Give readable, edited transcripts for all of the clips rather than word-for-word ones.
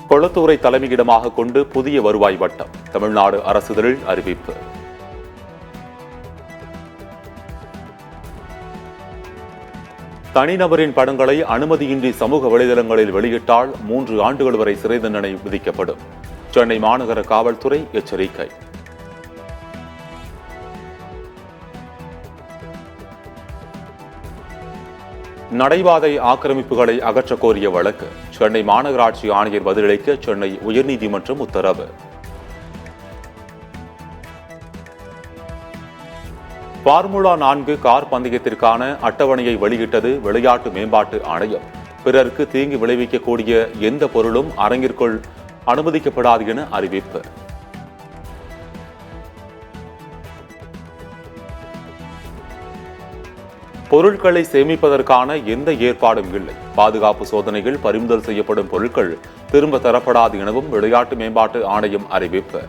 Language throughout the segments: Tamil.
கொளத்தூரை தலைமையிடமாக கொண்டு புதிய வருவாய் வட்டம் தமிழ்நாடு அரசிதழில் அறிவிப்பு. தனிநபரின் படங்களை அனுமதியின்றி சமூக வலைதளங்களில் வெளியிட்டால் 3 ஆண்டுகள் வரை சிறை தண்டனை விதிக்கப்படும். சென்னை மாநகர காவல்துறை எச்சரிக்கை. நடைபாதை ஆக்கிரமிப்புகளை அகற்றக் கோரிய வழக்கு சென்னை மாநகராட்சி ஆணையர் பதிலளிக்க சென்னை உயர்நீதிமன்றம் உத்தரவு. பார்முலா 4 கார் பந்தயத்திற்கான அட்டவணையை வெளியிட்டது விளையாட்டு மேம்பாட்டு ஆணையம். பிறருக்கு தீங்கு விளைவிக்கக்கூடிய எந்த பொருளும் அரங்கிற்குள் அனுமதிக்கப்படாது என அறிவிப்பு. பொருட்களை சேமிப்பதற்கான எந்த ஏற்பாடும் இல்லை. பாதுகாப்பு சோதனைகள் பறிமுதல் செய்யப்படும் பொருட்கள் திரும்ப தரப்படாது எனவும் விளையாட்டு மேம்பாட்டு ஆணையம் அறிவிப்பு.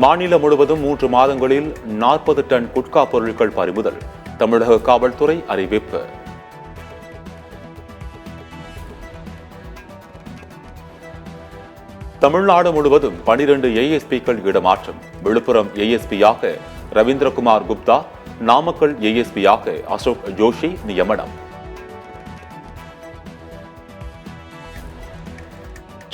மாநிலம் முழுவதும் 3 மாதங்களில் 40 டன் குட்கா பொருட்கள் பறிமுதல். தமிழக காவல்துறை அறிவிப்பு. தமிழ்நாடு முழுவதும் 12 ஏஎஸ்பிக்கள் இடமாற்றம். விழுப்புரம் ஏஎஸ்பியாக ரவீந்திரகுமார் குப்தா, நாமக்கல் ஏஎஸ்பியாக அசோக் ஜோஷி நியமனம்.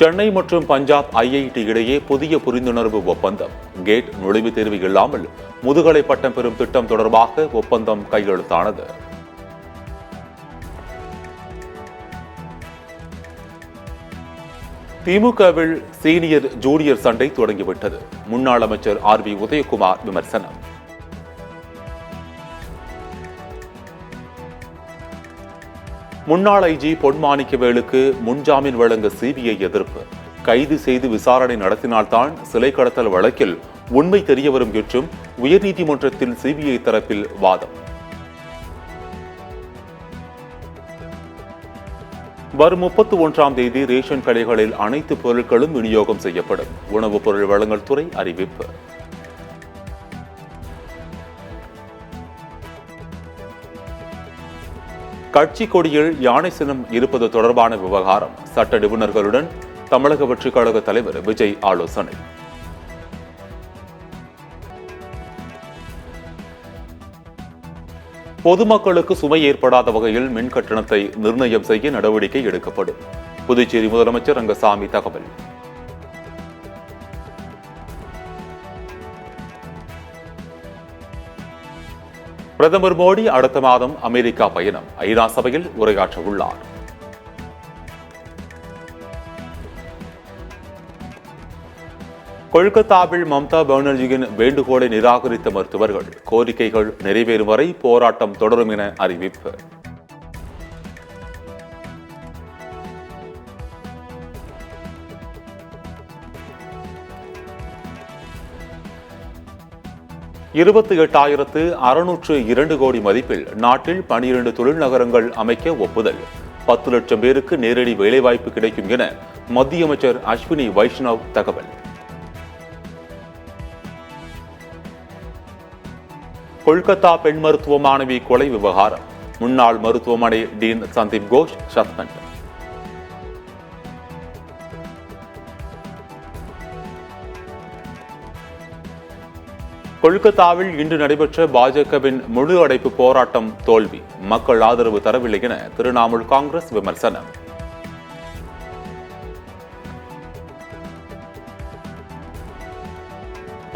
சென்னை மற்றும் பஞ்சாப் ஐஐடி இடையே புதிய புரிந்துணர்வு ஒப்பந்தம். கேட் நுழைவுத் தேர்வு இல்லாமல் முதுகலை பட்டம் பெறும் திட்டம் தொடர்பாக ஒப்பந்தம் கையெழுத்தானது. திமுகவில் சீனியர் ஜூனியர் சண்டை தொடங்கிவிட்டது. முன்னாள் அமைச்சர் RB உதயகுமார் விமர்சனம். முன்னாள் ஐஜி பொன்மாணிக்கவேலுக்கு முன்ஜாமீன் வழங்க சிபிஐ எதிர்ப்பு. கைது செய்து விசாரணை நடத்தினால்தான் சிலை கடத்தல் வழக்கில் உண்மை தெரியவரும் என்றும் உயர்நீதிமன்றத்தில் சிபிஐ தரப்பில் வாதம். வரும் 31ஆம் தேதி ரேஷன் கடைகளில் அனைத்து பொருட்களும் விநியோகம் செய்யப்படும். உணவுப் பொருள் வழங்கல் துறை அறிவிப்பு. கட்சி கொடியில் யானை சின்னம் இருப்பது தொடர்பான விவகாரம். சட்ட நிபுணர்களுடன் தமிழக வெற்றிக் கழக தலைவர் விஜய் ஆலோசனை. பொதுமக்களுக்கு சுமை ஏற்படாத வகையில் மின் கட்டணத்தை நிர்ணயம் செய்ய நடவடிக்கை எடுக்கப்படும். புதுச்சேரி முதலமைச்சர் ரங்கசாமி தகவல். பிரதமர் மோடி அடுத்த மாதம் அமெரிக்கா பயணம். ஐநா சபையில் உரையாற்ற உள்ளார். கொல்கத்தாவில் மம்தா பானர்ஜியின் வேண்டுகோளை நிராகரித்த மருத்துவர்கள். கோரிக்கைகள் நிறைவேறும் வரை போராட்டம் தொடரும் என அறிவிப்பு. $28,602 கோடி மதிப்பில் நாட்டில் 12 தொழில் நகரங்கள் அமைக்க ஒப்புதல். 10 லட்சம் பேருக்கு நேரடி வேலைவாய்ப்பு கிடைக்கும் என மத்திய அமைச்சர் அஸ்வினி வைஷ்ணவ் தகவல். கொல்கத்தா பெண் மருத்துவ மாணவி கொலை விவகாரம். முன்னாள் மருத்துவமனை டீன் சந்தீப் கோஷ் சஸ்பெண்ட். கொல்கத்தாவில் இன்று நடைபெற்ற பாஜகவின் முழு அடைப்பு போராட்டம் தோல்வி. மக்கள் ஆதரவு தரவில்லை என திரிணாமுல் காங்கிரஸ் விமர்சனம்.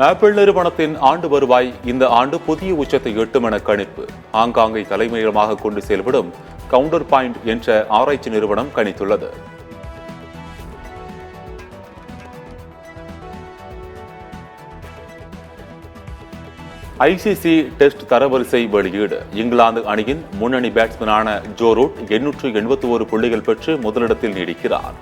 ஆப்பிள் நிறுவனத்தின் ஆண்டு வருவாய் இந்த ஆண்டு புதிய உச்சத்தை எட்டும் என கணிப்பு. ஹாங்காங்கை தலைமையிடமாக கொண்டு செயல்படும் கவுண்டர் பாயிண்ட் என்ற ஆராய்ச்சி நிறுவனம் கணித்துள்ளது. ICC டெஸ்ட் தரவரிசை வெளியீடு. இங்கிலாந்து அணியின் முன்னணி பேட்ஸ்மேனான ஜோ ரூட் 881 புள்ளிகள் பெற்று முதலிடத்தில் நீடிக்கிறார்.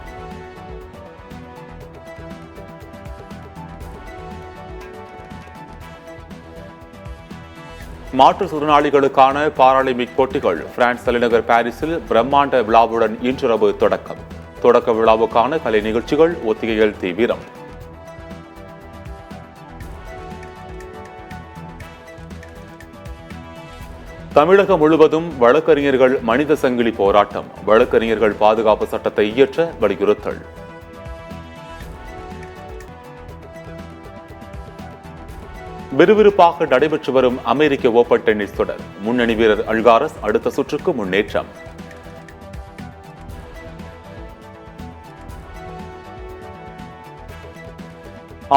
மாற்றுத்திறனாளிகளுக்கான பாராலிம்பிக் போட்டிகள் பிரான்ஸ் தலைநகர் பாரிஸில் பிரம்மாண்ட விழாவுடன் இன்றிரவு தொடக்கம். தொடக்க விழாவுக்கான கலை நிகழ்ச்சிகள் ஒத்திகைகள் தீவிரம். தமிழகம் முழுவதும் வழக்கறிஞர்கள் மனித சங்கிலி போராட்டம். வழக்கறிஞர்கள் பாதுகாப்பு சட்டத்தை இயற்ற வலியுறுத்தல். விறுவிறுப்பாக நடைபெற்று வரும் அமெரிக்க ஓபன் டென்னிஸ் தொடர். முன்னணி வீரர் அல்காரஸ் அடுத்த சுற்றுக்கு முன்னேற்றம்.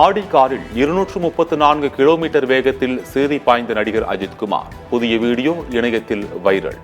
ஆடி காரில் 234 கிலோமீட்டர் வேகத்தில் சீறி பாய்ந்த நடிகர் அஜித் குமார். புதிய வீடியோ இணையத்தில் வைரல்.